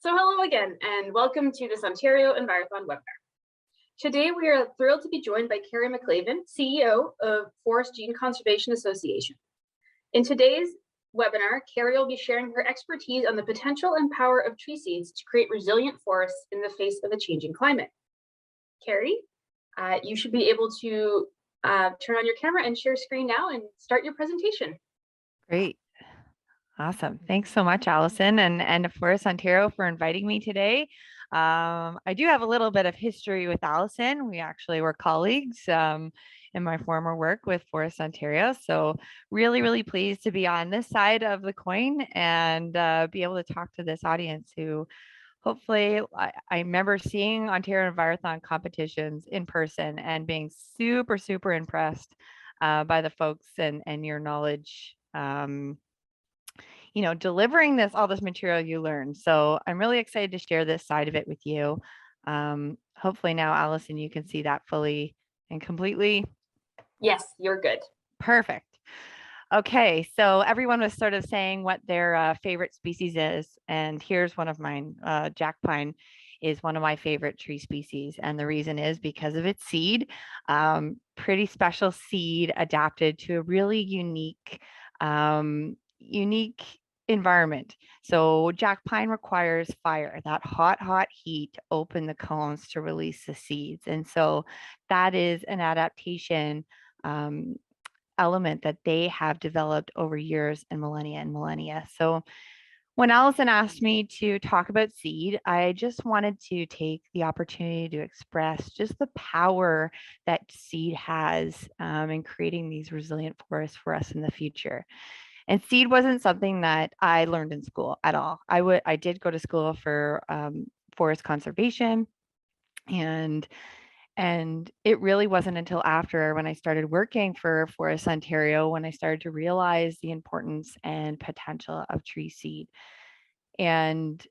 So hello again, and welcome to this Ontario Envirothon webinar. Today, we are thrilled to be joined by Carrie McLavin, CEO of Forest Gene Conservation Association. In today's webinar, Carrie will be sharing her expertise on the potential and power of tree seeds to create resilient forests in the face of a changing climate. Carrie, you should be able to turn on your camera and share screen now and start your presentation. Great. Awesome. Thanks so much, Allison, and Forest Ontario for inviting me today. I do have a little bit of history with Allison. We actually were colleagues in my former work with Forest Ontario. So really pleased to be on this side of the coin and be able to talk to this audience who hopefully I remember seeing Ontario Envirothon competitions in person and being super impressed by the folks and your knowledge. Delivering all this material you learned. So I'm really excited to share this side of it with you. Hopefully now, Allison, you can see that fully and completely. Yes, you're good. Perfect. Okay, so everyone was sort of saying what their favorite species is, and here's one of mine. Jack pine is one of my favorite tree species, and the reason is because of its seed. Pretty special seed adapted to a really unique environment. So Jack pine requires fire, that hot heat to open the cones to release the seeds. And so that is an adaptation element that they have developed over years and millennia. So when Allison asked me to talk about seed, I just wanted to take the opportunity to express just the power that seed has in creating these resilient forests for us in the future. And seed wasn't something that I learned in school at all. I did go to school for forest conservation, and it really wasn't until after when I started working for Forest Ontario when I started to realize the importance and potential of tree seed. And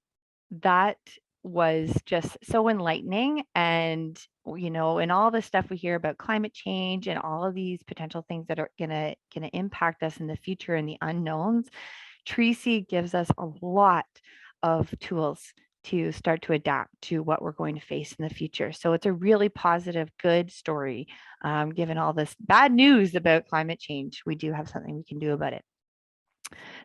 that was just so enlightening. And, and all the stuff we hear about climate change and all of these potential things that are gonna impact us in the future and the unknowns, tree seed gives us a lot of tools to start to adapt to what we're going to face in the future. So it's a really positive, good story. Given all this bad news about climate change, we do have something we can do about it.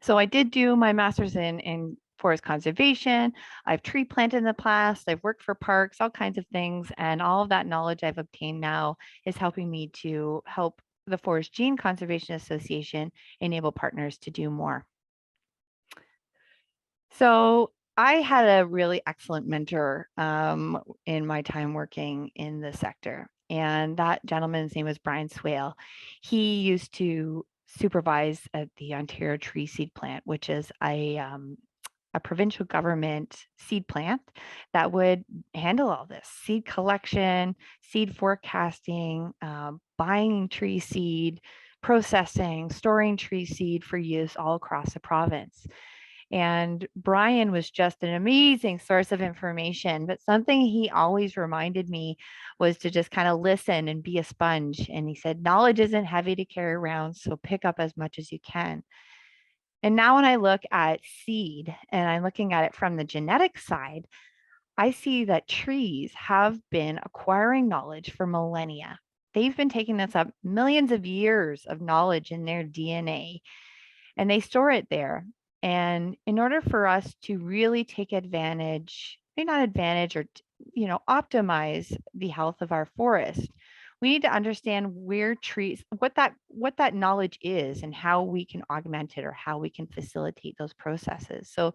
So I did do my master's in forest conservation. I've tree planted in the past. I've worked for parks, all kinds of things. And all of that knowledge I've obtained now is helping me to help the Forest Gene Conservation Association enable partners to do more. So I had a really excellent mentor in my time working in the sector. And that gentleman's name was Brian Swain. He used to supervise at the Ontario Tree Seed Plant, which is a provincial government seed plant that would handle all this seed collection, seed forecasting, buying tree seed, processing, storing tree seed for use all across the province. And Brian was just an amazing source of information, but something he always reminded me was to just kind of listen and be a sponge. And he said, knowledge isn't heavy to carry around, so pick up as much as you can. And now when I look at seed and I'm looking at it from the genetic side, I see that trees have been acquiring knowledge for millennia. They've been taking this up millions of years of knowledge in their DNA, and they store it there. And in order for us to really take advantage, maybe not advantage or, optimize the health of our forest, we need to understand where trees, what that knowledge is and how we can augment it or how we can facilitate those processes. So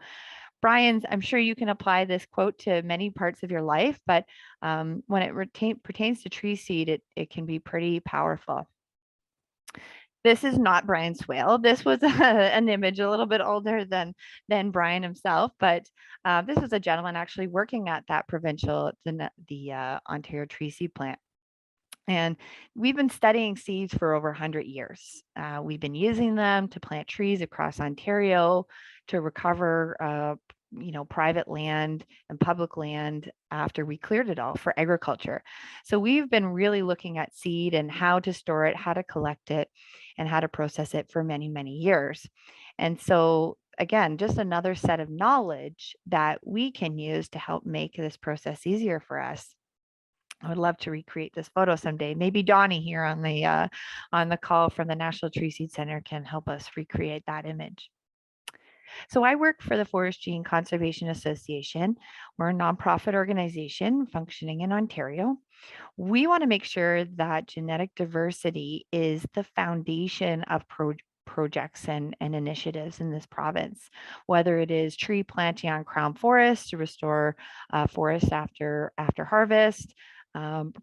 Brian's, I'm sure you can apply this quote to many parts of your life, but when it pertains to tree seed, it can be pretty powerful. This is not Brian Swain. This was an image a little bit older than Brian himself, but this was a gentleman actually working at that provincial, the Ontario Tree Seed Plant. And we've been studying seeds for over 100 years. We've been using them to plant trees across Ontario, to recover private land and public land after we cleared it all for agriculture. So we've been really looking at seed and how to store it, how to collect it, and how to process it for many years. And so again, just another set of knowledge that we can use to help make this process easier for us. I would love to recreate this photo someday. Maybe Donnie here on the call from the National Tree Seed Center can help us recreate that image. So I work for the Forest Gene Conservation Association. We're a nonprofit organization functioning in Ontario. We want to make sure that genetic diversity is the foundation of projects and initiatives in this province, whether it is tree planting on crown forests to restore forests after harvest,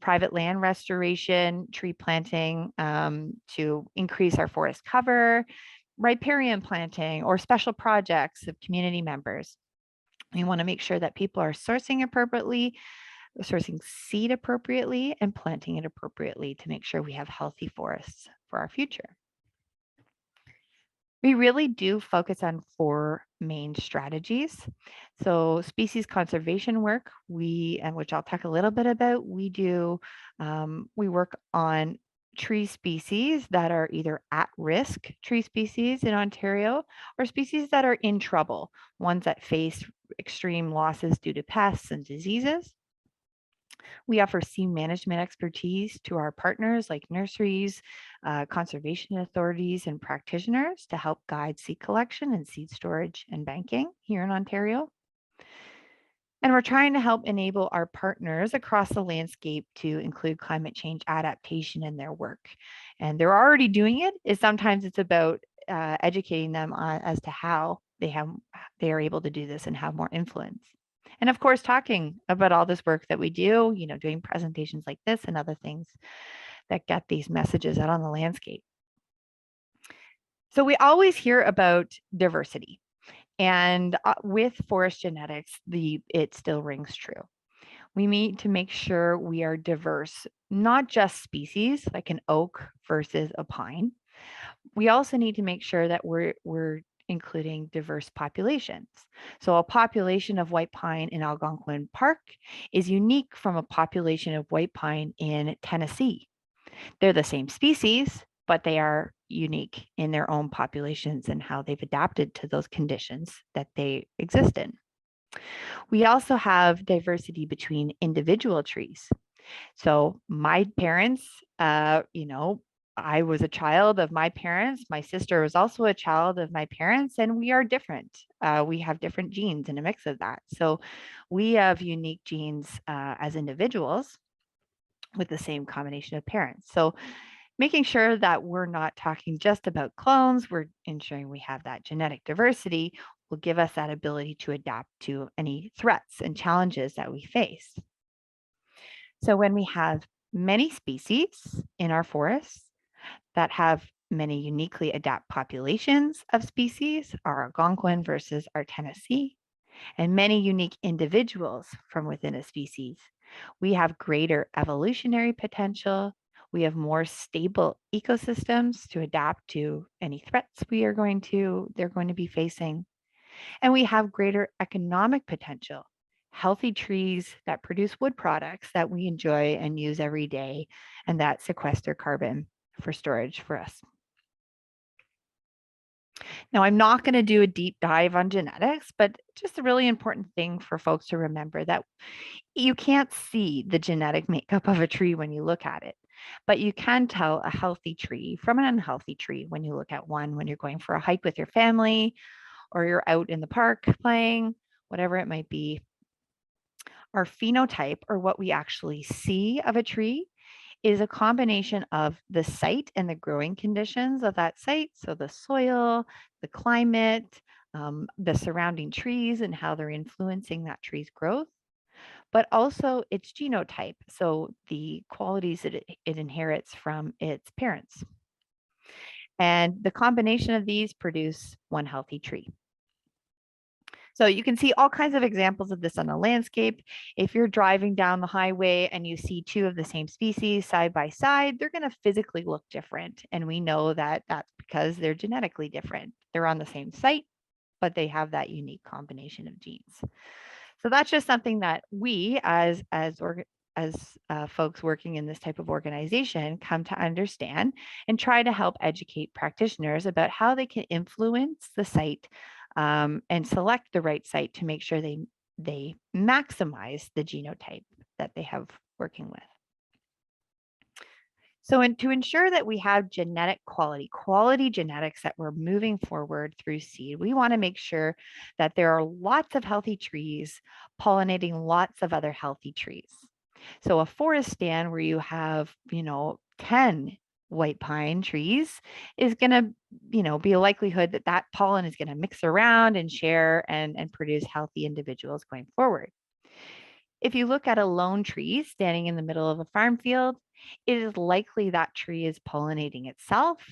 private land restoration, tree planting to increase our forest cover, riparian planting, or special projects of community members. We want to make sure that people are sourcing appropriately, sourcing seed appropriately, and planting it appropriately to make sure we have healthy forests for our future. We really do focus on 4 main strategies. So species conservation work, and which I'll talk a little bit about, we work on tree species that are either at risk tree species in Ontario or species that are in trouble, ones that face extreme losses due to pests and diseases. We offer seed management expertise to our partners like nurseries, conservation authorities, and practitioners to help guide seed collection and seed storage and banking here in Ontario. And we're trying to help enable our partners across the landscape to include climate change adaptation in their work. And they're already doing it. Sometimes it's about educating them as to how they are able to do this and have more influence. And of course, talking about all this work that we do, doing presentations like this and other things that get these messages out on the landscape. So we always hear about diversity. And with forest genetics, it still rings true. We need to make sure we are diverse, not just species like an oak versus a pine. We also need to make sure that we're including diverse populations. So a population of white pine in Algonquin Park is unique from a population of white pine in Tennessee. They're the same species, but they are unique in their own populations and how they've adapted to those conditions that they exist in. We also have diversity between individual trees. So my parents, I was a child of my parents. My sister was also a child of my parents, and we are different. We have different genes in a mix of that. So we have unique genes as individuals with the same combination of parents. So making sure that we're not talking just about clones, we're ensuring we have that genetic diversity will give us that ability to adapt to any threats and challenges that we face. So when we have many species in our forests that have many uniquely adapt populations of species, our Algonquin versus our Tennessee, and many unique individuals from within a species, we have greater evolutionary potential. We have more stable ecosystems to adapt to any threats they're going to be facing. And we have greater economic potential, healthy trees that produce wood products that we enjoy and use every day, and that sequester carbon for storage for us. Now, I'm not going to do a deep dive on genetics, but just a really important thing for folks to remember that you can't see the genetic makeup of a tree when you look at it, but you can tell a healthy tree from an unhealthy tree when you look at one, when you're going for a hike with your family or you're out in the park playing, whatever it might be. Our phenotype, or what we actually see of a tree, is a combination of the site and the growing conditions of that site. So the soil, the climate, the surrounding trees and how they're influencing that tree's growth, but also its genotype. So the qualities that it inherits from its parents. And the combination of these produce one healthy tree. So you can see all kinds of examples of this on the landscape. If you're driving down the highway and you see 2 of the same species side by side, they're going to physically look different. And we know that that's because they're genetically different. They're on the same site, but they have that unique combination of genes. So that's just something that we as folks working in this type of organization come to understand and try to help educate practitioners about how they can influence the site and select the right site to make sure they maximize the genotype that they have working with. So to ensure that we have genetic quality genetics that we're moving forward through seed, we want to make sure that there are lots of healthy trees pollinating lots of other healthy trees. So a forest stand where you have, 10 white pine trees is going to, be a likelihood that that pollen is going to mix around and share and produce healthy individuals going forward. If you look at a lone tree standing in the middle of a farm field, it is likely that tree is pollinating itself.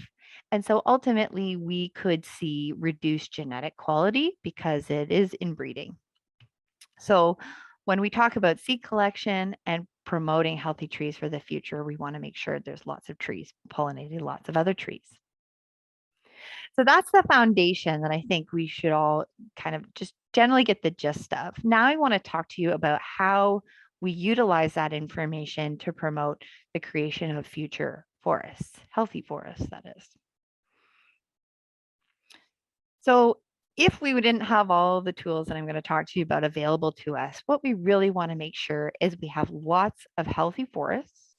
And so ultimately, we could see reduced genetic quality because it is inbreeding. So when we talk about seed collection and promoting healthy trees for the future, we want to make sure there's lots of trees pollinating lots of other trees. So that's the foundation that I think we should all kind of just generally get the gist of. Now I want to talk to you about how we utilize that information to promote the creation of future forests, healthy forests, that is. So if we didn't have all the tools that I'm going to talk to you about available to us, what we really want to make sure is we have lots of healthy forests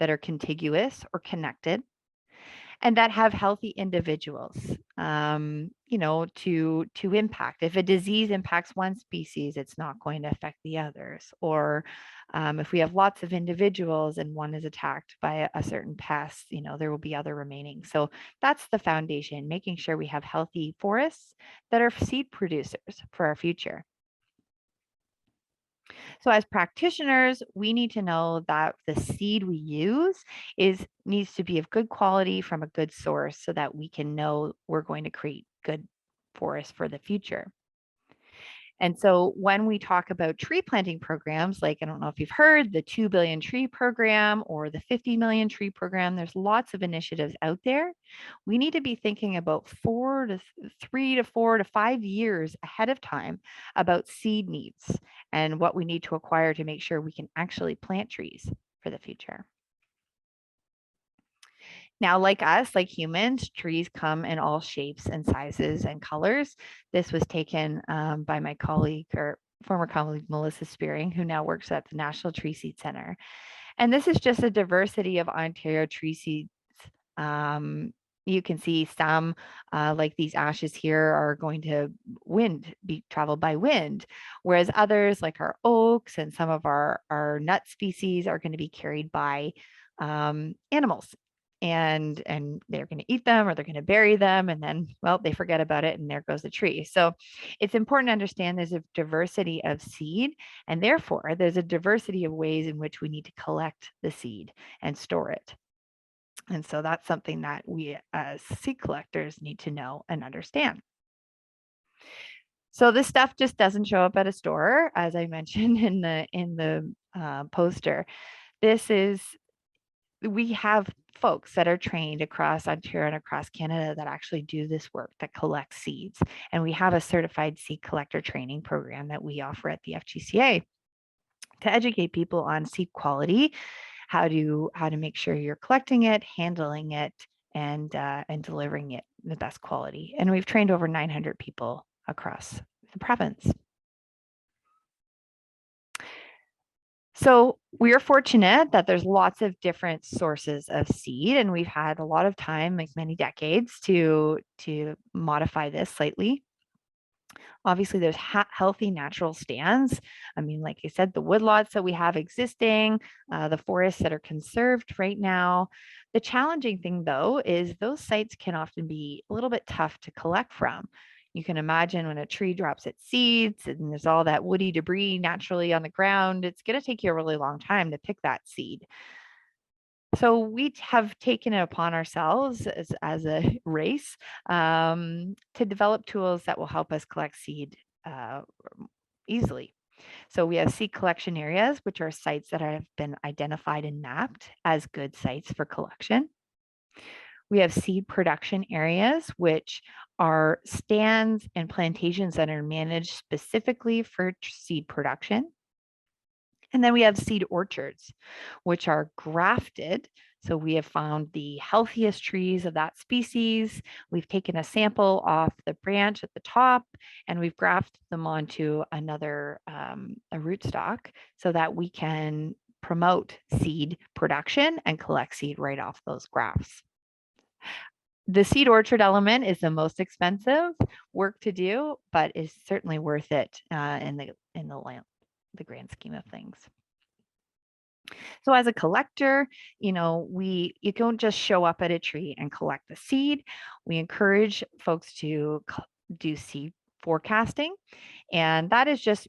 that are contiguous or connected and that have healthy individuals, to impact. If a disease impacts one species, it's not going to affect the others. Or if we have lots of individuals and one is attacked by a certain pest, there will be other remaining. So that's the foundation, making sure we have healthy forests that are seed producers for our future. So as practitioners, we need to know that the seed we use needs to be of good quality from a good source so that we can know we're going to create good forests for the future. And so when we talk about tree planting programs, like I don't know if you've heard the 2 billion tree program or the 50 million tree program, there's lots of initiatives out there. We need to be thinking about 3 to 4 to 5 years ahead of time about seed needs and what we need to acquire to make sure we can actually plant trees for the future. Now, like us, like humans, trees come in all shapes and sizes and colors. This was taken by my colleague or former colleague, Melissa Spearing, who now works at the National Tree Seed Center. And this is just a diversity of Ontario tree seeds. You can see some, like these ashes here, are going to be traveled by wind, whereas others, like our oaks and some of our nut species, are going to be carried by animals. And they're going to eat them or they're going to bury them, and then, well, they forget about it and there goes the tree. So it's important to understand there's a diversity of seed, and therefore there's a diversity of ways in which we need to collect the seed and store it. And so that's something that we as seed collectors need to know and understand. So this stuff just doesn't show up at a store, as I mentioned in the poster. We have folks that are trained across Ontario and across Canada that actually do this work, that collect seeds. And we have a certified seed collector training program that we offer at the FGCA to educate people on seed quality, how to make sure you're collecting it, handling it, and delivering it the best quality. And we've trained over 900 people across the province. So we are fortunate that there's lots of different sources of seed, and we've had a lot of time, like many decades, to modify this slightly. Obviously, there's healthy natural stands. I mean, like I said, the woodlots that we have existing, the forests that are conserved right now. The challenging thing, though, is those sites can often be a little bit tough to collect from. You can imagine when a tree drops its seeds and there's all that woody debris naturally on the ground, it's going to take you a really long time to pick that seed. So we have taken it upon ourselves as a race to develop tools that will help us collect seed easily. So we have seed collection areas, which are sites that have been identified and mapped as good sites for collection. We have seed production areas, which are stands and plantations that are managed specifically for seed production. And then we have seed orchards, which are grafted So we have found the healthiest trees of that species. We've taken a sample off the branch at the top and we've grafted them onto another a rootstock so that we can promote seed production and collect seed right off those grafts. The seed orchard element is the most expensive work to do, but is certainly worth it in the grand scheme of things. So as a collector, you don't just show up at a tree and collect the seed. We encourage folks to do seed forecasting. And that is just,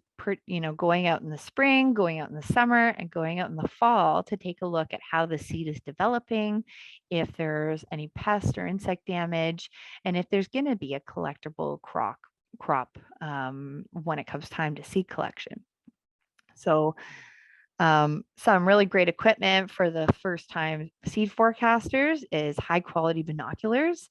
going out in the spring, going out in the summer, and going out in the fall to take a look at how the seed is developing, if there's any pest or insect damage, and if there's going to be a collectible crop when it comes time to seed collection. So some really great equipment for the first time seed forecasters is high quality binoculars.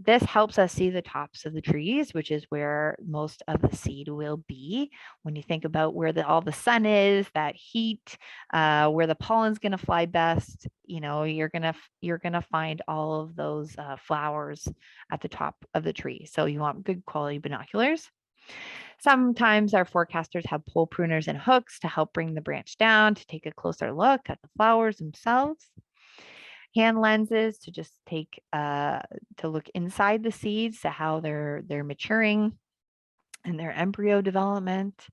This helps us see the tops of the trees, which is where most of the seed will be. When you think about where all the sun is, that heat, where the pollen's going to fly best, you're gonna find all of those flowers at the top of the tree. So you want good quality binoculars. Sometimes our forecasters have pole pruners and hooks to help bring the branch down to take a closer look at the flowers themselves. Hand lenses to just to look inside the seeds to how they're maturing and their embryo development.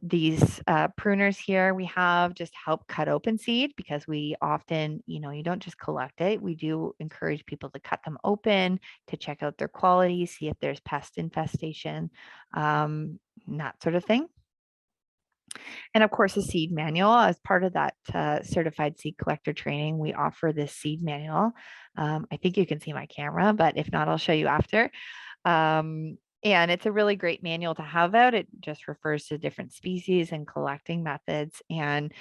These pruners here we have just help cut open seed because we often, you don't just collect it. We do encourage people to cut them open to check out their quality, see if there's pest infestation, that sort of thing. And of course, a seed manual as part of that certified seed collector training. We offer this seed manual. I think you can see my camera, but if not, I'll show you after. And it's a really great manual to have out. It just refers to different species and collecting methods. And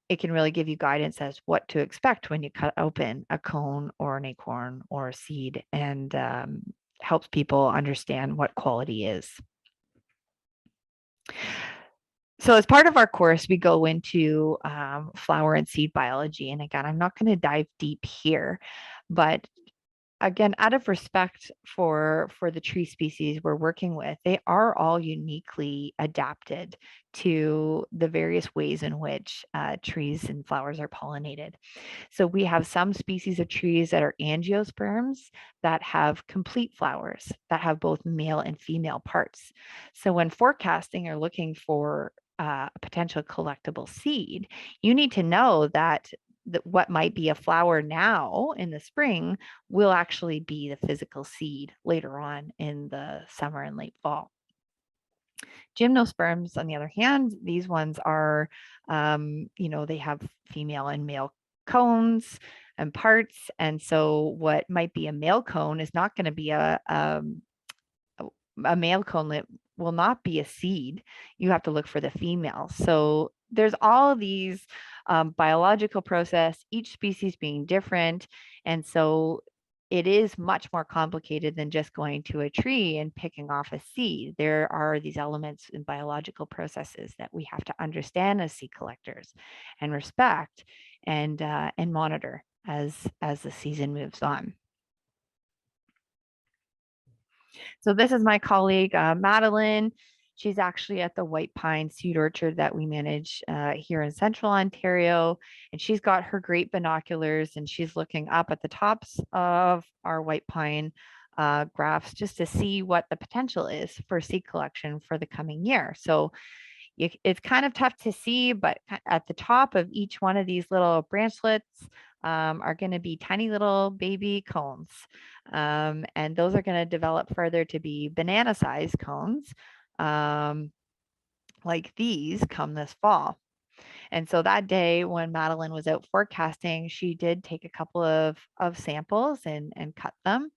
it can really give you guidance as what to expect when you cut open a cone or an acorn or a seed, and helps people understand what quality is. So as part of our course, we go into flower and seed biology. And again, I'm not going to dive deep here, but again, out of respect for the tree species we're working with, they are all uniquely adapted to the various ways in which trees and flowers are pollinated. So we have some species of trees that are angiosperms that have complete flowers that have both male and female parts. So when forecasting or looking for a potential collectible seed, you need to know that what might be a flower now in the spring will actually be the physical seed later on in the summer and late fall. Gymnosperms, on the other hand, these ones are, they have female and male cones and parts. And so what might be a male cone is not going to be a male cone that will not be a seed. You have to look for the female. So there's all of these biological process, each species being different. And so it is much more complicated than just going to a tree and picking off a seed. There are these elements in biological processes that we have to understand as seed collectors and respect and monitor as the season moves on. So this is my colleague, Madeline. She's actually at the White Pine Seed Orchard that we manage here in Central Ontario. And she's got her great binoculars and she's looking up at the tops of our White Pine grafts just to see what the potential is for seed collection for the coming year. So it's kind of tough to see, but at the top of each one of these little branchlets are going to be tiny little baby cones. And those are going to develop further to be banana-sized cones like these come this fall. And so that day when Madeline was out forecasting, she did take a couple of samples and cut them.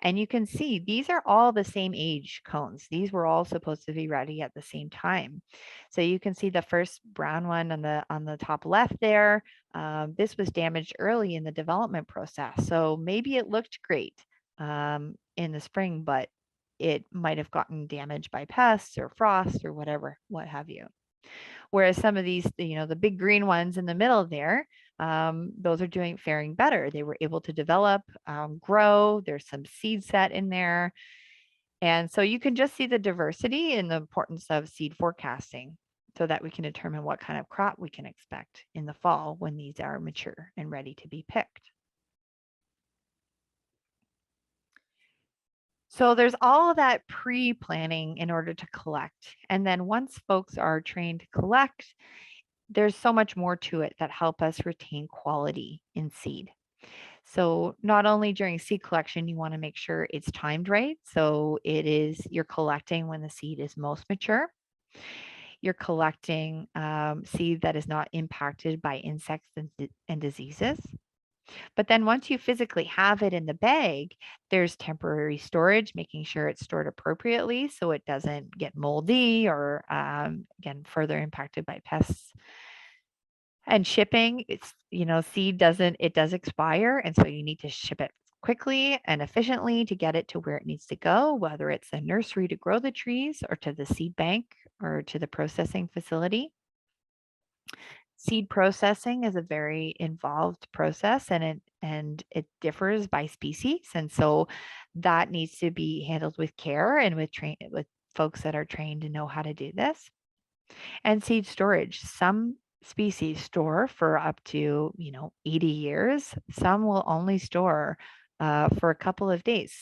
And you can see these are all the same age cones. These were all supposed to be ready at the same time. So you can see the first brown one on the top left there. This was damaged early in the development process. So maybe it looked great in the spring, but it might have gotten damaged by pests or frost or whatever, what have you. Whereas some of these, the big green ones in the middle there, those are faring better. They were able to develop, grow. There's some seed set in there. And so you can just see the diversity and the importance of seed forecasting so that we can determine what kind of crop we can expect in the fall when these are mature and ready to be picked. So there's all of that pre-planning in order to collect. And then once folks are trained to collect, there's so much more to it that help us retain quality in seed. So not only during seed collection, you want to make sure it's timed right. So you're collecting when the seed is most mature. You're collecting seed that is not impacted by insects and diseases. But then once you physically have it in the bag, there's temporary storage, making sure it's stored appropriately so it doesn't get moldy or, again, further impacted by pests. And shipping, seed does expire. And so you need to ship it quickly and efficiently to get it to where it needs to go, whether it's a nursery to grow the trees or to the seed bank or to the processing facility. Seed processing is a very involved process and it differs by species. And so that needs to be handled with care and with folks that are trained to know how to do this. And seed storage. Some species store for up to 80 years. Some will only store for a couple of days.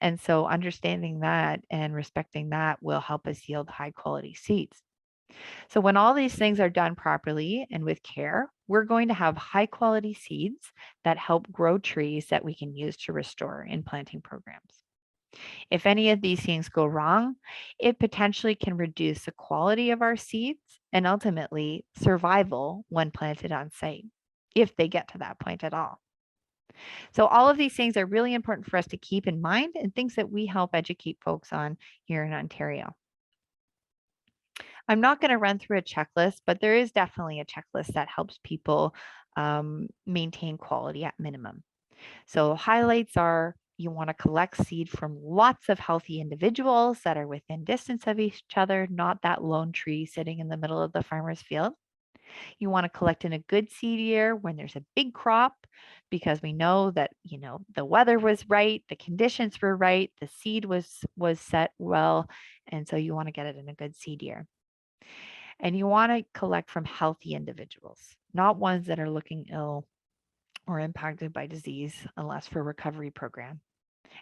And so understanding that and respecting that will help us yield high quality seeds. So when all these things are done properly and with care, we're going to have high quality seeds that help grow trees that we can use to restore in planting programs. If any of these things go wrong, it potentially can reduce the quality of our seeds and ultimately survival when planted on site, if they get to that point at all. So all of these things are really important for us to keep in mind and things that we help educate folks on here in Ontario. I'm not going to run through a checklist, but there is definitely a checklist that helps people maintain quality at minimum. So highlights are you want to collect seed from lots of healthy individuals that are within distance of each other, not that lone tree sitting in the middle of the farmer's field. You want to collect in a good seed year when there's a big crop because we know that, the weather was right, the conditions were right, the seed was set well, and so you want to get it in a good seed year. And you want to collect from healthy individuals, not ones that are looking ill or impacted by disease unless for recovery program,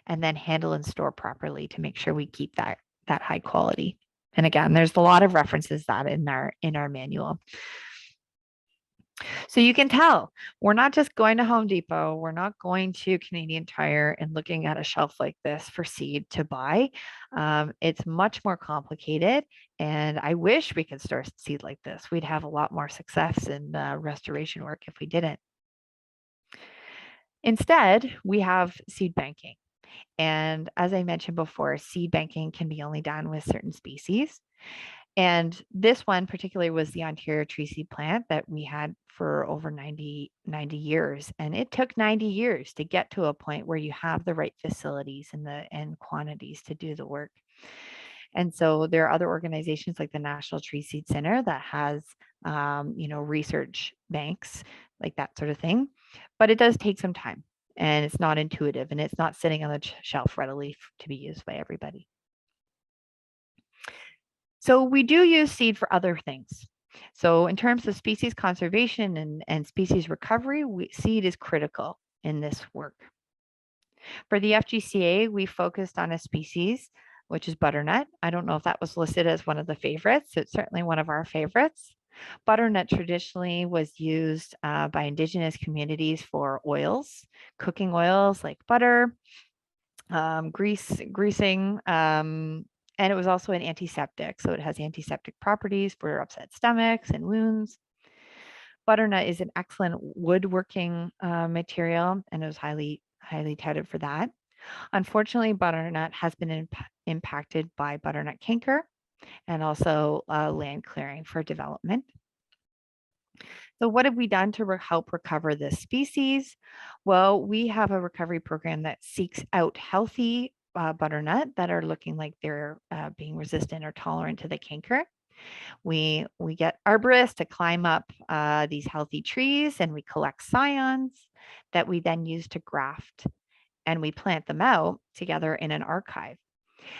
and then handle and store properly to make sure we keep that high quality. And again, there's a lot of references that in our manual. So you can tell we're not just going to Home Depot, we're not going to Canadian Tire and looking at a shelf like this for seed to buy. It's much more complicated, and I wish we could store seed like this. We'd have a lot more success in restoration work if we didn't. Instead, we have seed banking. And as I mentioned before, seed banking can be only done with certain species. And this one particularly was the Ontario tree seed plant that we had for over 90 years. And it took 90 years to get to a point where you have the right facilities and quantities to do the work. And so there are other organizations like the National Tree Seed Center that has, research banks, like that sort of thing. But it does take some time and it's not intuitive and it's not sitting on the shelf readily to be used by everybody. So we do use seed for other things. So in terms of species conservation and species recovery, seed is critical in this work. For the FGCA, we focused on a species, which is butternut. I don't know if that was listed as one of the favorites. It's certainly one of our favorites. Butternut traditionally was used by Indigenous communities for oils, cooking oils like butter, greasing, and it was also an antiseptic. So it has antiseptic properties for upset stomachs and wounds. Butternut is an excellent woodworking material, and it was highly touted for that. Unfortunately, butternut has been impacted by butternut canker and also land clearing for development. So what have we done to help recover this species? Well, we have a recovery program that seeks out healthy butternut that are looking like they're being resistant or tolerant to the canker. We get arborists to climb up these healthy trees, and we collect scions that we then use to graft, and we plant them out together in an archive.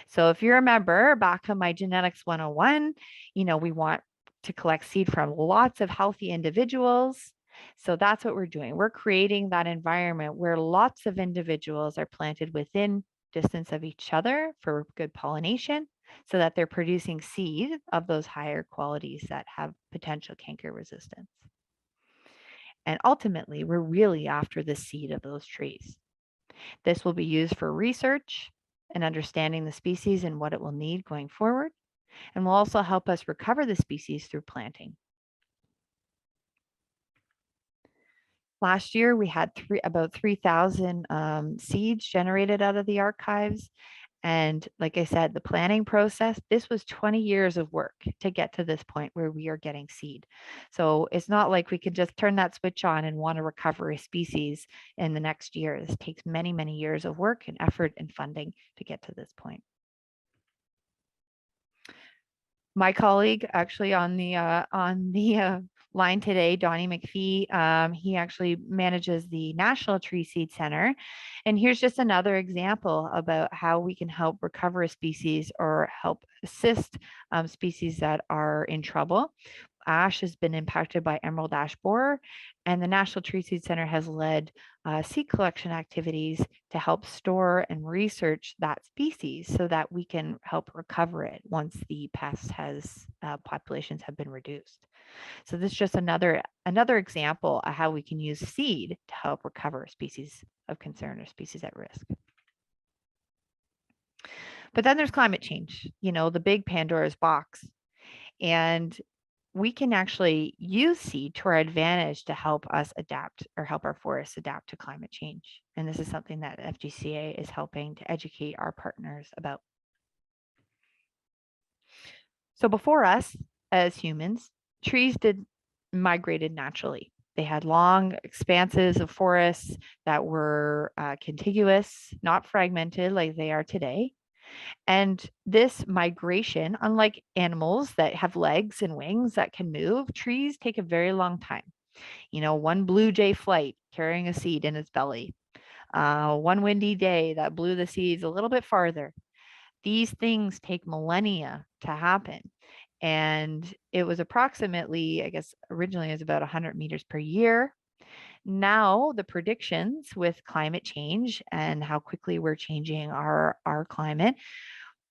So if you remember back on my genetics 101, we want to collect seed from lots of healthy individuals. So that's what we're doing. We're creating that environment where lots of individuals are planted within distance of each other for good pollination, so that they're producing seed of those higher qualities that have potential canker resistance. And ultimately, we're really after the seed of those trees. This will be used for research and understanding the species and what it will need going forward, and will also help us recover the species through planting. Last year, we had about 3,000 seeds generated out of the archives. And like I said, the planning process, this was 20 years of work to get to this point where we are getting seed. So it's not like we could just turn that switch on and want to recover a species in the next year. This takes many, many years of work and effort and funding to get to this point. My colleague actually on the line today, Donnie McPhee, he actually manages the National Tree Seed Center. And here's just another example about how we can help recover a species or help assist species that are in trouble. Ash has been impacted by emerald ash borer, and the National Tree Seed Center has led seed collection activities to help store and research that species so that we can help recover it once the pest populations have been reduced. So this is just another example of how we can use seed to help recover species of concern or species at risk. But then there's climate change, the big Pandora's box. And we can actually use seed to our advantage to help us adapt or help our forests adapt to climate change. And this is something that FGCA is helping to educate our partners about. So before us as humans, trees migrated naturally. They had long expanses of forests that were contiguous, not fragmented like they are today. And this migration, unlike animals that have legs and wings that can move, trees take a very long time. One blue jay flight carrying a seed in its belly, one windy day that blew the seeds a little bit farther. These things take millennia to happen. And it was approximately, I guess, originally it was about 100 meters per year. Now the predictions with climate change and how quickly we're changing our climate,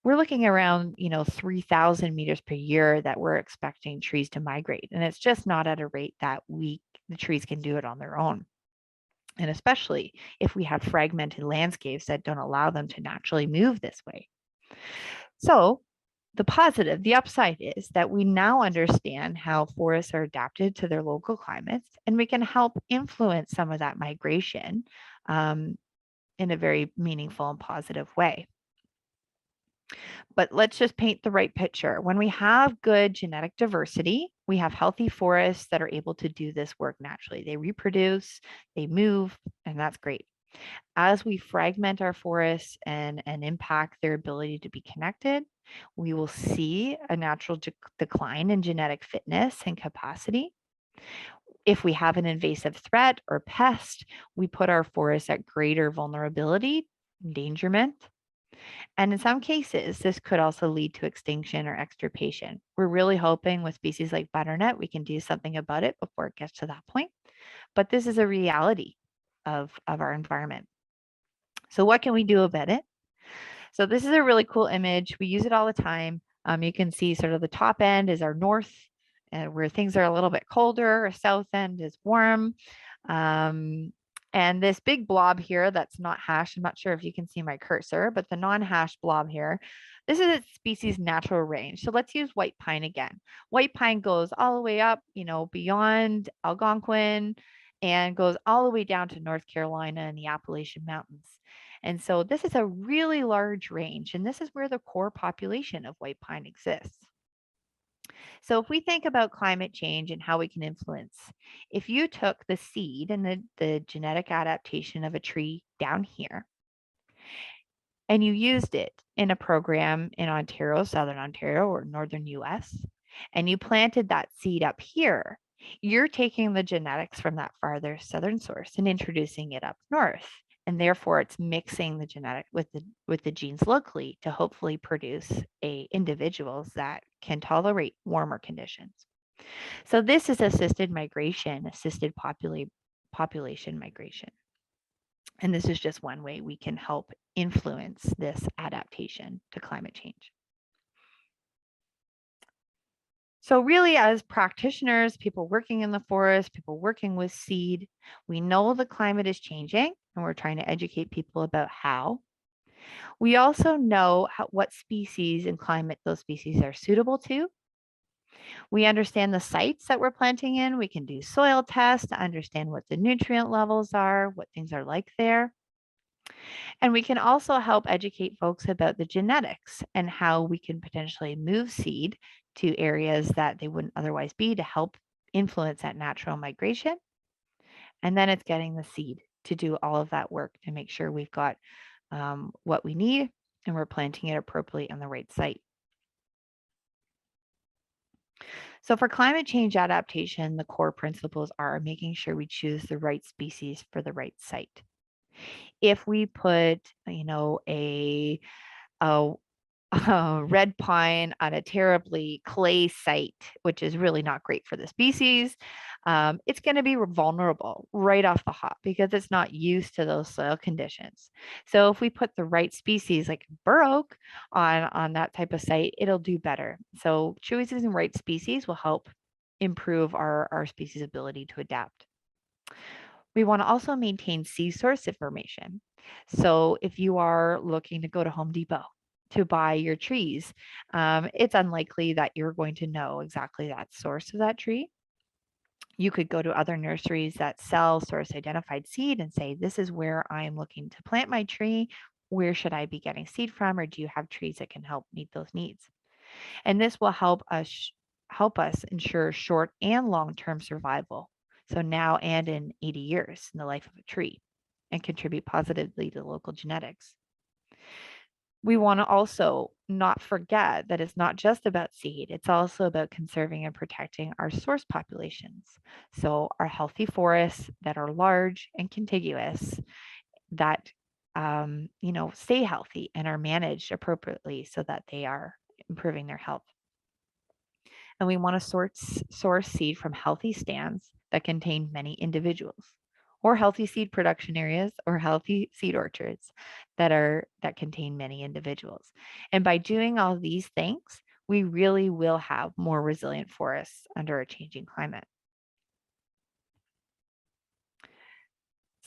we're looking around 3,000 meters per year that we're expecting trees to migrate, and it's just not at a rate that the trees can do it on their own, and especially if we have fragmented landscapes that don't allow them to naturally move this way. So the upside is that we now understand how forests are adapted to their local climates, and we can help influence some of that migration in a very meaningful and positive way. But let's just paint the right picture. When we have good genetic diversity, we have healthy forests that are able to do this work naturally. They reproduce, they move, and that's great. As we fragment our forests and impact their ability to be connected, we will see a natural decline in genetic fitness and capacity. If we have an invasive threat or pest, we put our forests at greater vulnerability, endangerment. And in some cases, this could also lead to extinction or extirpation. We're really hoping with species like butternut, we can do something about it before it gets to that point. But this is a reality of our environment. So what can we do about it? So this is a really cool image. We use it all the time. You can see sort of the top end is our north, where things are a little bit colder. Our south end is warm. And this big blob here that's not hashed, I'm not sure if you can see my cursor, but the non-hashed blob here, this is its species natural range. So let's use white pine again. White pine goes all the way up, beyond Algonquin, and goes all the way down to North Carolina and the Appalachian Mountains. And so this is a really large range, and this is where the core population of white pine exists. So if we think about climate change and how we can influence, if you took the seed and the genetic adaptation of a tree down here, and you used it in a program in Ontario, Southern Ontario, or Northern US, and you planted that seed up here, you're taking the genetics from that farther southern source and introducing it up north. And therefore it's mixing the genetic with the genes locally to hopefully produce individuals that can tolerate warmer conditions. So this is assisted migration, assisted population migration. And this is just one way we can help influence this adaptation to climate change. So really, as practitioners, people working in the forest, people working with seed, we know the climate is changing and we're trying to educate people about how. We also know what species and climate those species are suitable to. We understand the sites that we're planting in. We can do soil tests to understand what the nutrient levels are, what things are like there. And we can also help educate folks about the genetics and how we can potentially move seed to areas that they wouldn't otherwise be to help influence that natural migration. And then it's getting the seed to do all of that work to make sure we've got what we need and we're planting it appropriately on the right site. So for climate change adaptation, the core principles are making sure we choose the right species for the right site. If we put, a red pine on a terribly clay site, which is really not great for the species, it's going to be vulnerable right off the hop because it's not used to those soil conditions. So if we put the right species like bur oak on that type of site, it'll do better. So choosing the right species will help improve our species' ability to adapt. We want to also maintain seed source information. So if you are looking to go to Home Depot to buy your trees, it's unlikely that you're going to know exactly that source of that tree. You could go to other nurseries that sell source identified seed and say, this is where I'm looking to plant my tree. Where should I be getting seed from? Or do you have trees that can help meet those needs? And this will help us ensure short and long-term survival. So now and in 80 years in the life of a tree, and contribute positively to local genetics. We want to also not forget that it's not just about seed, it's also about conserving and protecting our source populations. So our healthy forests that are large and contiguous that stay healthy and are managed appropriately so that they are improving their health. And we want to source seed from healthy stands that contain many individuals, or healthy seed production areas, or healthy seed orchards that contain many individuals. And by doing all these things, we really will have more resilient forests under a changing climate.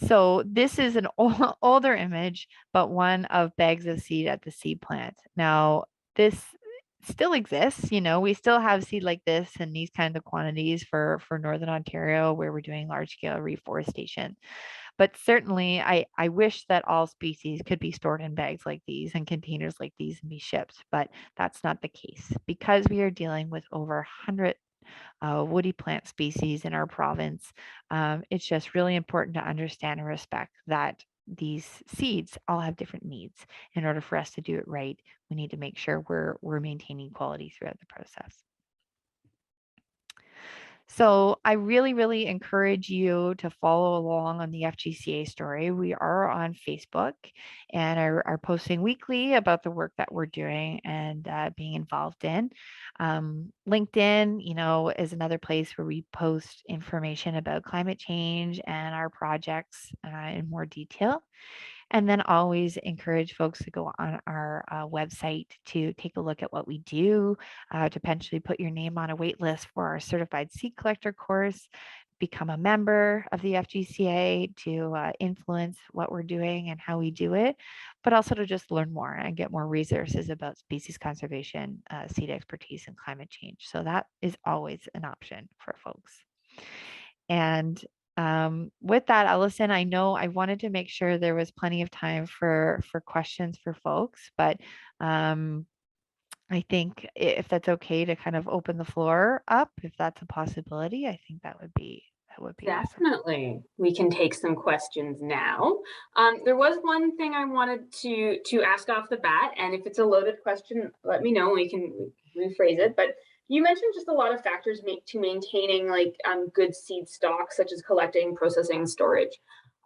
So this is an older image, but one of bags of seed at the seed plant. Now, this still exists, we still have seed like this and these kinds of quantities for Northern Ontario where we're doing large scale reforestation. But certainly I wish that all species could be stored in bags like these and containers like these and be shipped, but that's not the case because we are dealing with over 100 woody plant species in our province. It's just really important to understand and respect that these seeds all have different needs. In order for us to do it right, we need to make sure we're maintaining quality throughout the process. So I really, really encourage you to follow along on the FGCA story. We are on Facebook and are posting weekly about the work that we're doing and being involved in. LinkedIn, is another place where we post information about climate change and our projects in more detail. And then always encourage folks to go on our website to take a look at what we do, to potentially put your name on a wait list for our certified seed collector course, become a member of the FGCA to influence what we're doing and how we do it, but also to just learn more and get more resources about species conservation, seed expertise, and climate change. So that is always an option for folks. And with that, Allison, I know I wanted to make sure there was plenty of time for questions for folks, but I think if that's okay to kind of open the floor up, if that's a possibility, I think that would be awesome. Definitely. We can take some questions now. There was one thing I wanted to ask off the bat, and if it's a loaded question, let me know. We can rephrase it. But You mentioned just a lot of factors to maintaining like good seed stock, such as collecting, processing, storage.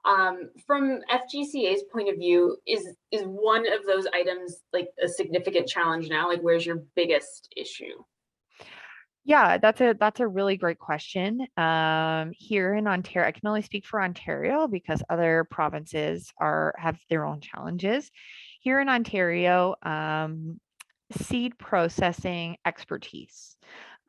From FGCA's point of view, is one of those items like a significant challenge now? Like, where's your biggest issue? Yeah, that's a really great question. Here in Ontario, I can only speak for Ontario because other provinces have their own challenges. Here in Ontario, seed processing expertise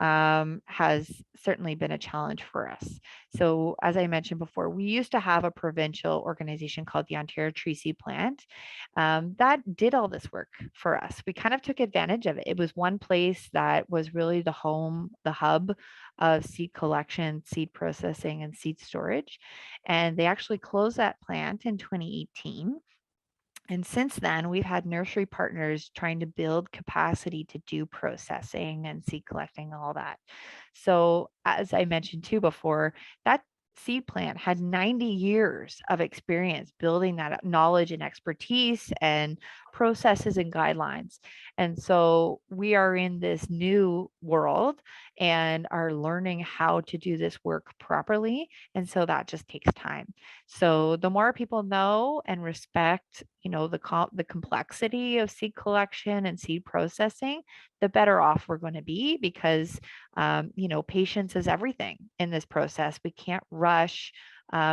has certainly been a challenge for us. So, as I mentioned before, we used to have a provincial organization called the Ontario Tree Seed Plant that did all this work for us. We kind of took advantage of it. It was one place that was really the home, the hub of seed collection, seed processing, and seed storage. And they actually closed that plant in 2018. And since then, we've had nursery partners trying to build capacity to do processing and seed collecting, all that. So, as I mentioned too before, that seed plant had 90 years of experience building that knowledge and expertise and processes and guidelines. And so we are in this new world and are learning how to do this work properly. And so that just takes time. So the more people know and respect, the complexity of seed collection and seed processing, the better off we're going to be because patience is everything in this process. We can't rush.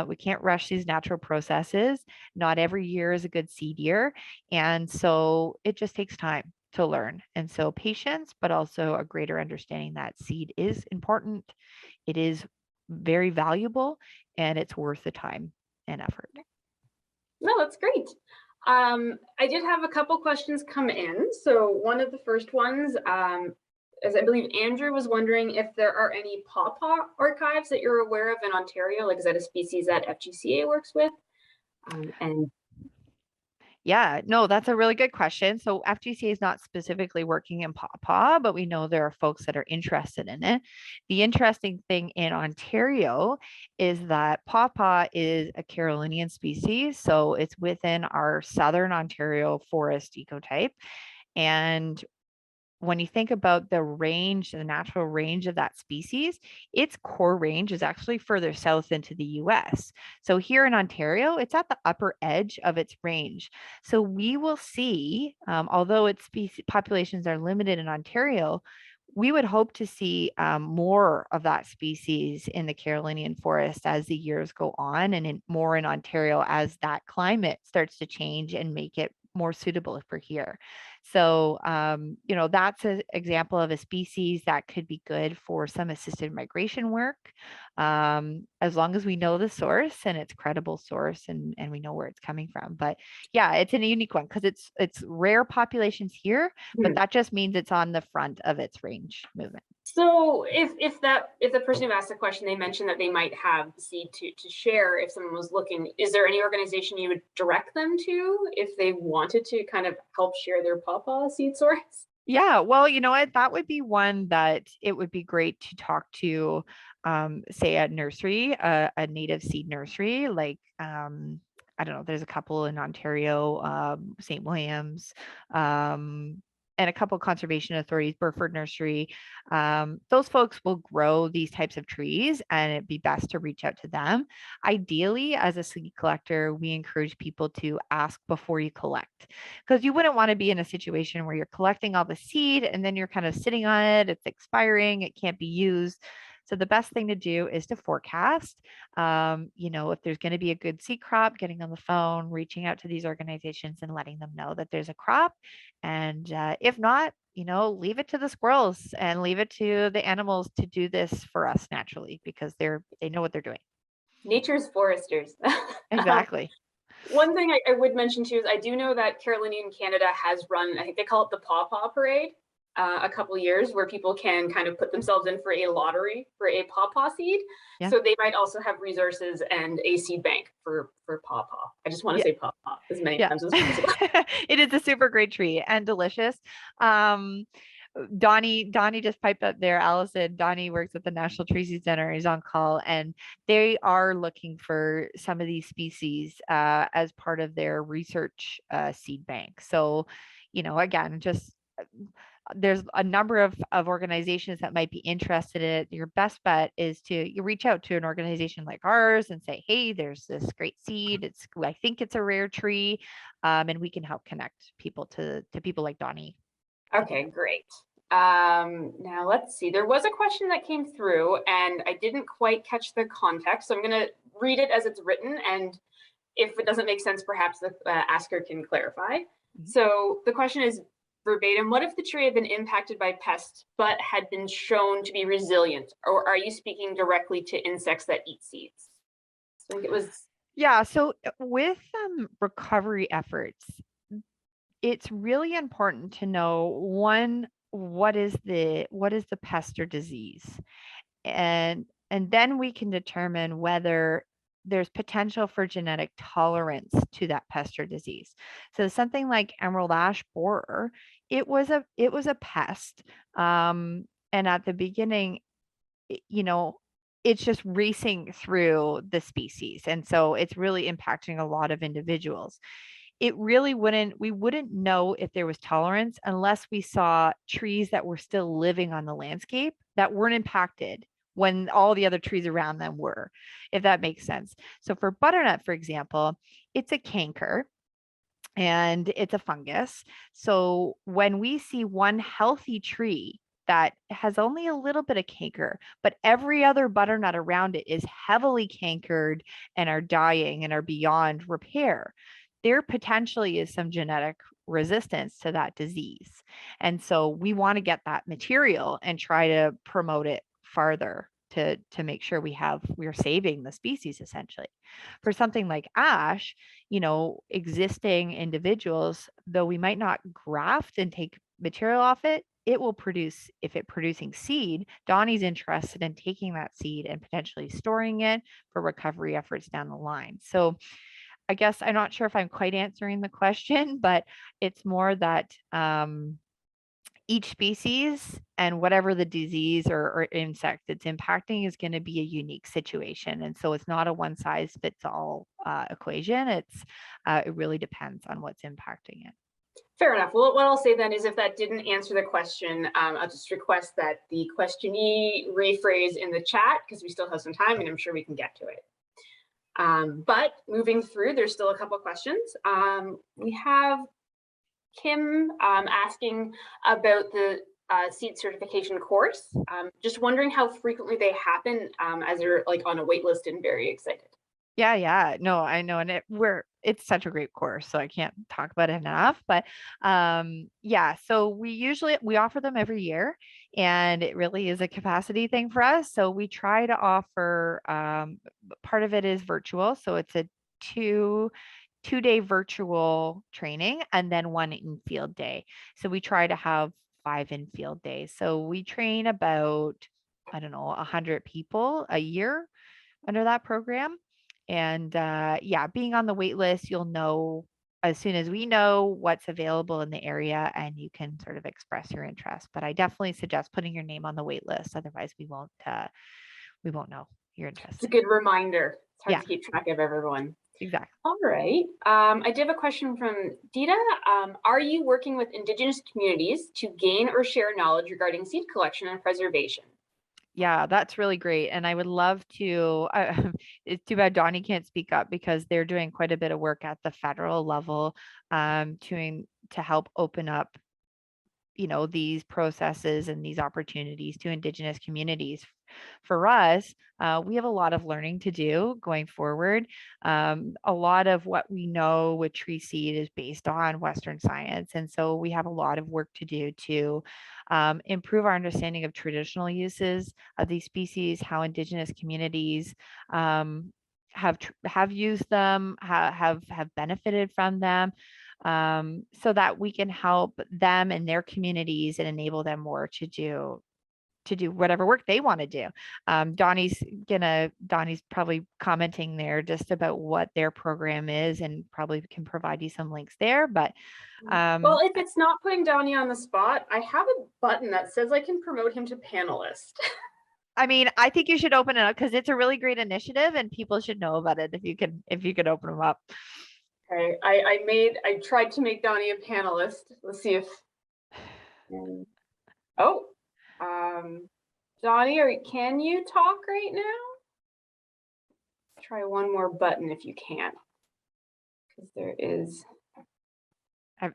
We can't rush these natural processes. Not every year is a good seed year, and so it just takes time to learn. And so patience, but also a greater understanding that seed is important. It is very valuable, and it's worth the time and effort. No, that's great. I did have a couple questions come in. So one of the first ones, as I believe Andrew was wondering if there are any pawpaw archives that you're aware of in Ontario. Like, is that a species that FGCA works with? And Yeah, no, that's a really good question. So FGCA is not specifically working in pawpaw, but we know there are folks that are interested in it. The interesting thing in Ontario is that pawpaw is a Carolinian species, so it's within our Southern Ontario forest ecotype. And when you think about the range, the natural range of that species, its core range is actually further south into the US. So here in Ontario, it's at the upper edge of its range. So we will see, although its species populations are limited in Ontario, we would hope to see more of that species in the Carolinian forest as the years go on, and more in Ontario as that climate starts to change and make it more suitable for here. So, that's an example of a species that could be good for some assisted migration work, as long as we know the source and it's credible source and we know where it's coming from. But yeah, it's a unique one because it's rare populations here, but that just means it's on the front of its range movement. so if the person who asked the question, they mentioned that they might have seed to share if someone was looking, is there any organization you would direct them to if they wanted to kind of help share their pawpaw seed source? Yeah, well, you know what? That would be one that it would be great to talk to, say, a nursery, a native seed nursery, like, I don't know, there's a couple in Ontario, St. William's, and a couple conservation authorities, Burford Nursery. Those folks will grow these types of trees, and it'd be best to reach out to them. Ideally, as a seed collector, we encourage people to ask before you collect, because you wouldn't want to be in a situation where you're collecting all the seed and then you're kind of sitting on it, it's expiring, it can't be used. So the best thing to do is to forecast. If there's going to be a good seed crop, getting on the phone, reaching out to these organizations and letting them know that there's a crop. And if not, leave it to the squirrels and leave it to the animals to do this for us naturally because they know what they're doing. Nature's foresters. Exactly. One thing I would mention too is I do know that Carolinian Canada has run, I think they call it the Paw Paw Parade, a couple years where people can kind of put themselves in for a lottery for a pawpaw seed. Yeah. So they might also have resources and a seed bank for pawpaw. I just want to say pawpaw as many times as possible. It is a super great tree and delicious. Donnie just piped up there. Allison, Donnie works at the National Tree Seed Center. He's on call, and they are looking for some of these species as part of their research seed bank. So, again, just there's a number of organizations that might be interested in it. Your best bet is you reach out to an organization like ours and say, hey, there's this great seed. I think it's a rare tree, and we can help connect people to people like Donnie. Okay, great. Now let's see. There was a question that came through and I didn't quite catch the context. So I'm going to read it as it's written. And if it doesn't make sense, perhaps the asker can clarify. So the question is verbatim, what if the tree had been impacted by pests but had been shown to be resilient? Or are you speaking directly to insects that eat seeds? I think it was. Yeah, so with recovery efforts, it's really important to know, one, what is the pest or disease, and then we can determine whether there's potential for genetic tolerance to that pest or disease. So something like emerald ash borer, it was a pest, and at the beginning, it's just racing through the species, and so it's really impacting a lot of individuals. We wouldn't know if there was tolerance unless we saw trees that were still living on the landscape that weren't impacted when all the other trees around them were, if that makes sense. So for butternut, for example, it's a canker and it's a fungus. So when we see one healthy tree that has only a little bit of canker, but every other butternut around it is heavily cankered and are dying and are beyond repair, there potentially is some genetic resistance to that disease. And so we want to get that material and try to promote it farther to make sure we're saving the species essentially. For something like ash, existing individuals, though we might not graft and take material off it, it will produce, if it's producing seed, Donnie's interested in taking that seed and potentially storing it for recovery efforts down the line. So I guess I'm not sure if I'm quite answering the question, but it's more that each species and whatever the disease or insect it's impacting is going to be a unique situation. And so it's not a one size fits all equation. It really depends on what's impacting it. Fair enough. Well, what I'll say then is if that didn't answer the question, I'll just request that the questionee rephrase in the chat because we still have some time and I'm sure we can get to it. But moving through, there's still a couple of questions. We have Kim asking about the seed certification course. Just wondering how frequently they happen as they're like on a wait list and very excited. Yeah. No, I know. And it's such a great course, so I can't talk about it enough, but yeah, so we offer them every year and it really is a capacity thing for us. So we try to offer, part of it is virtual. So it's a two-day virtual training and then one in field day. So we try to have 5 in field days. So we train about, I don't know, 100 people a year under that program. And yeah, being on the wait list, you'll know as soon as we know what's available in the area and you can sort of express your interest. But I definitely suggest putting your name on the wait list. Otherwise we won't know you're interested. It's a good reminder. It's hard to keep track of everyone. Exactly. All right. I did have a question from Dita. Are you working with Indigenous communities to gain or share knowledge regarding seed collection and preservation? Yeah, that's really great. And I would love to, it's too bad Donnie can't speak up because they're doing quite a bit of work at the federal level to help open up these processes and these opportunities to Indigenous communities. For us, we have a lot of learning to do going forward. A lot of what we know with tree seed is based on Western science. And so we have a lot of work to do to improve our understanding of traditional uses of these species, how Indigenous communities have used them, have benefited from them, so that we can help them and their communities and enable them more to do whatever work they want to do. Donnie's probably commenting there just about what their program is and probably can provide you some links there. But well, if it's not putting Donnie on the spot, I have a button that says I can promote him to panelist. I mean, I think you should open it up because it's a really great initiative and people should know about it if you could open them up. Okay, I tried to make Donnie a panelist. Let's see if And, oh, Donnie, can you talk right now? Try one more button if you can, because there is.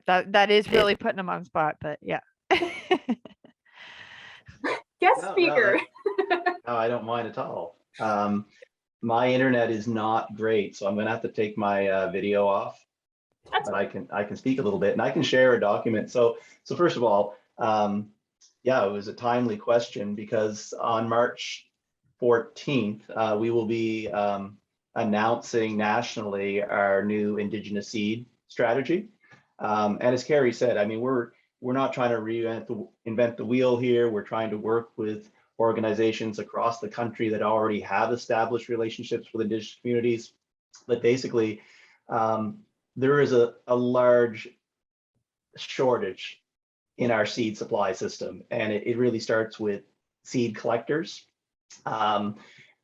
That is really putting them on spot, but yeah. Guest speaker. No, I don't mind at all. My internet is not great, so I'm going to have to take my video off. But I can speak a little bit, and I can share a document. So first of all, yeah, it was a timely question, because on March 14th, we will be announcing nationally our new Indigenous seed strategy. And as Carrie said, I mean, we're not trying to reinvent the wheel here. We're trying to work with organizations across the country that already have established relationships with Indigenous communities. But basically, there is a large shortage in our seed supply system, and it really starts with seed collectors.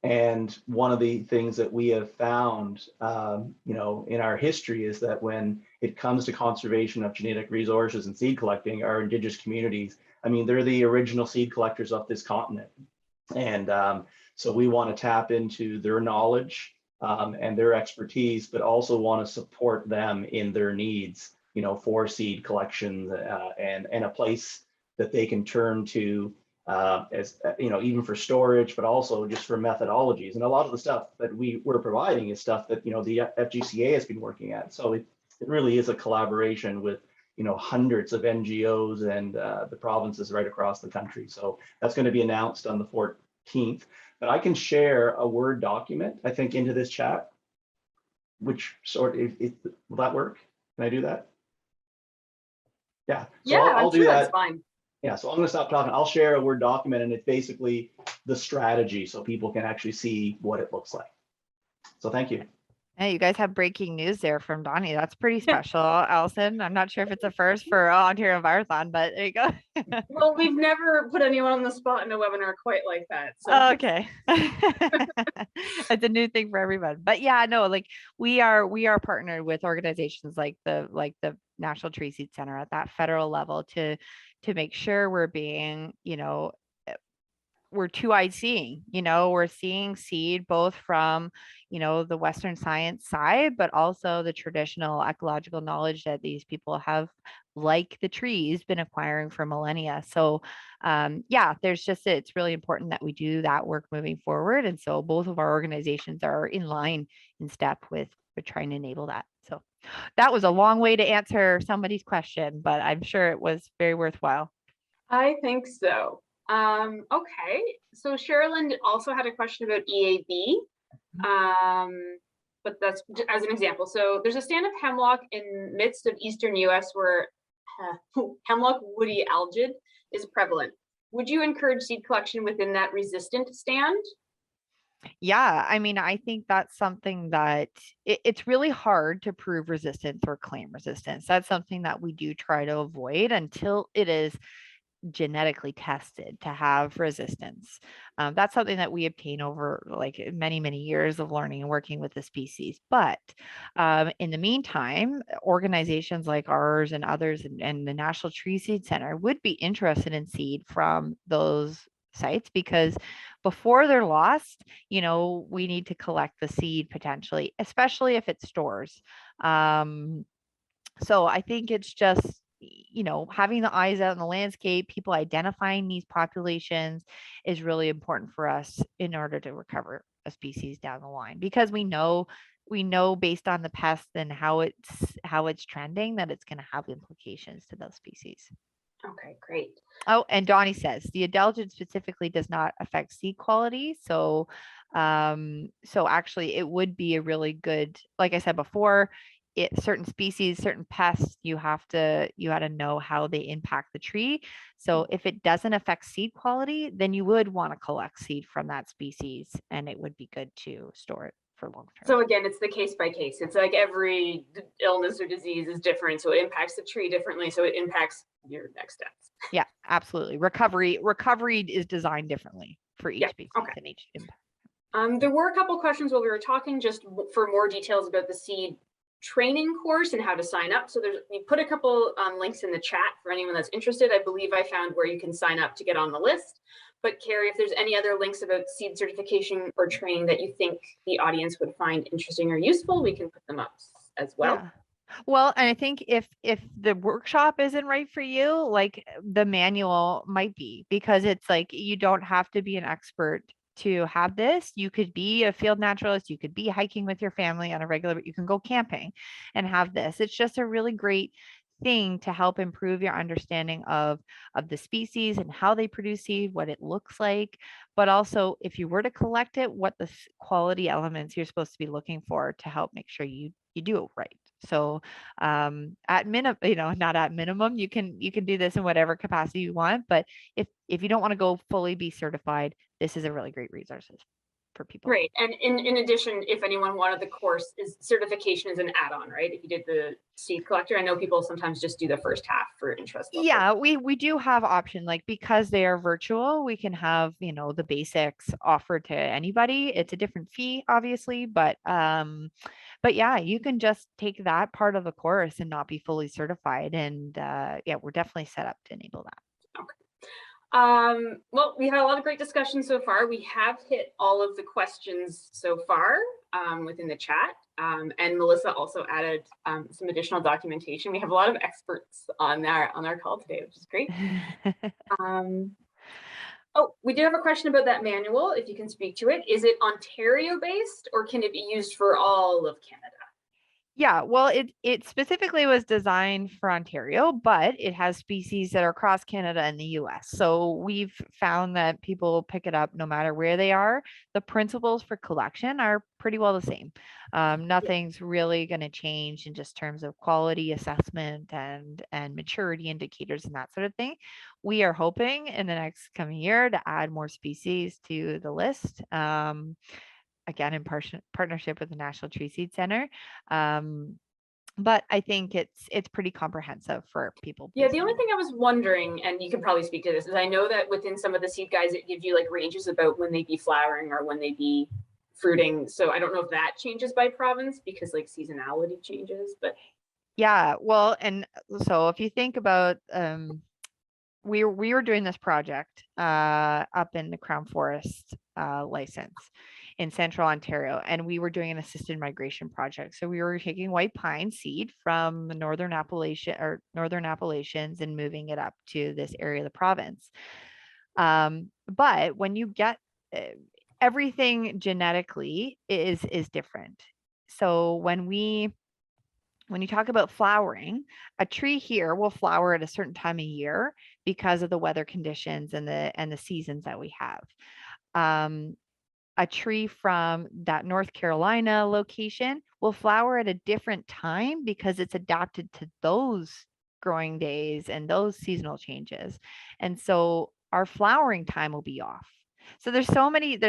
And one of the things that we have found, in our history, is that when it comes to conservation of genetic resources and seed collecting, our Indigenous communities, I mean, they're the original seed collectors of this continent. And so we want to tap into their knowledge and their expertise, but also want to support them in their needs, for seed collections and a place that they can turn to as even for storage, but also just for methodologies. And a lot of the stuff that we're providing is stuff that the FGCA has been working at. So it really is a collaboration with hundreds of NGOs and the provinces right across the country. So that's going to be announced on the 14th. But I can share a Word document, I think, into this chat. Which will that work? Can I do that? Yeah. So yeah, I'll do that. That's fine. Yeah, so I'm going to stop talking. I'll share a Word document, and it's basically the strategy so people can actually see what it looks like. So thank you. Hey, you guys have breaking news there from Donnie. That's pretty special, Allison. I'm not sure if it's a first for Ontario Envirothon, but there you go. Well, we've never put anyone on the spot in a webinar quite like that. So. Oh, okay. It's a new thing for everyone. But yeah, no, like we are partnered with organizations like the National Tree Seed Center at that federal level to make sure we're being, we're two-eyed seeing, we're seeing seed both from, the Western science side, but also the traditional ecological knowledge that these people have, like the trees, been acquiring for millennia. So yeah, it's really important that we do that work moving forward. And so both of our organizations are in line, in step with trying to enable that. So that was a long way to answer somebody's question, but I'm sure it was very worthwhile. I think so. Okay, so Sherilyn also had a question about EAB, but that's as an example. So there's a stand of hemlock in midst of eastern US where hemlock woody algid is prevalent. Would you encourage seed collection within that resistant stand? Yeah, I mean, I think that's something that it's really hard to prove resistance or claim resistance. That's something that we do try to avoid until it is genetically tested to have resistance. That's something that we obtain over like many years of learning and working with the species. But in the meantime, organizations like ours and others and the National Tree Seed Center would be interested in seed from those sites, because before they're lost, we need to collect the seed potentially, especially if it stores. So I think it's just, having the eyes out in the landscape, people identifying these populations is really important for us in order to recover a species down the line, because we know based on the pest and how it's trending that it's going to have implications to those species. Okay, great. Oh, and Donnie says the indulgence specifically does not affect seed quality. So actually it would be a really good, like I said before, certain species, certain pests, you had to know how they impact the tree. So if it doesn't affect seed quality, then you would want to collect seed from that species, and it would be good to store it for long term. So again, it's the case by case. It's like every illness or disease is different, so it impacts the tree differently, so it impacts your next steps. Yeah, absolutely. Recovery is designed differently for each species and each impact. There were a couple questions while we were talking, just for more details about the seed training course and how to sign up. So we put a couple links in the chat for anyone that's interested. I believe I found where you can sign up to get on the list. But Carrie, if there's any other links about seed certification or training that you think the audience would find interesting or useful, we can put them up as well. Yeah. Well, and I think if the workshop isn't right for you, like the manual might be, because it's like you don't have to be an expert to have this. You could be a field naturalist, you could be hiking with your family on a regular, but you can go camping and have this. It's just a really great thing to help improve your understanding of the species and how they produce seed, what it looks like, but also if you were to collect it, what the quality elements you're supposed to be looking for to help make sure you do it right. So at minimum, not at minimum, you can do this in whatever capacity you want, but if you don't want to go fully be certified, this is a really great resource for people. Right. And in addition, if anyone wanted the course, certification is an add-on, right? If you did the seed collector, I know people sometimes just do the first half for interest level. Yeah, we do have option, like because they are virtual, we can have, the basics offered to anybody. It's a different fee, obviously, but yeah, you can just take that part of the course and not be fully certified. And yeah, we're definitely set up to enable that. Okay. Well, we had a lot of great discussion so far. We have hit all of the questions so far within the chat. And Melissa also added some additional documentation. We have a lot of experts on our call today, which is great. Oh, we do have a question about that manual, if you can speak to it. Is it Ontario based or can it be used for all of Canada? Yeah, well, it specifically was designed for Ontario, but it has species that are across Canada and the US. So we've found that people pick it up no matter where they are. The principles for collection are pretty well the same. Nothing's really going to change in just terms of quality assessment and maturity indicators and that sort of thing. We are hoping in the next coming year to add more species to the list. Again, in partnership with the National Tree Seed Center. But I think it's pretty comprehensive for people. Yeah, the only thing I was wondering, and you can probably speak to this, is I know that within some of the seed guides, it gives you like ranges about when they be flowering or when they be fruiting. So I don't know if that changes by province because like seasonality changes, but. Yeah, well, and so if you think about, we were doing this project up in the Crown Forest license in central Ontario, and we were doing an assisted migration project. So we were taking white pine seed from the northern Appalachians and moving it up to this area of the province. But when you get everything genetically is different. So when you talk about flowering, a tree here will flower at a certain time of year because of the weather conditions and the seasons that we have. A tree from that North Carolina location will flower at a different time because it's adapted to those growing days and those seasonal changes. And so our flowering time will be off. So there's so many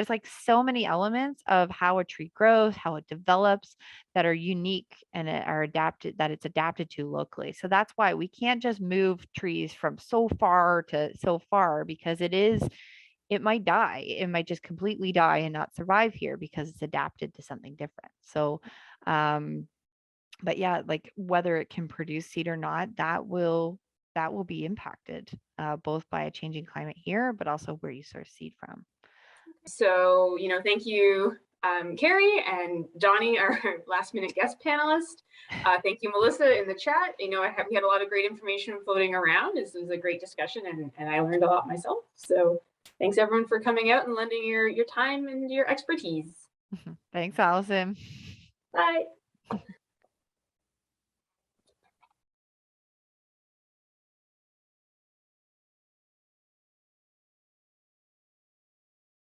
elements of how a tree grows, how it develops that are unique and are adapted, that it's adapted to locally. So that's why we can't just move trees from so far to so far, because it might die. It might just completely die and not survive here because it's adapted to something different. So, but yeah, like whether it can produce seed or not, that will be impacted both by a changing climate here, but also where you source seed from. So, thank you, Carrie and Donnie, our last minute guest panelist. Thank you, Melissa, in the chat. We had a lot of great information floating around. This was a great discussion and I learned a lot myself. So thanks everyone for coming out and lending your time and your expertise. Thanks, Allison. Bye.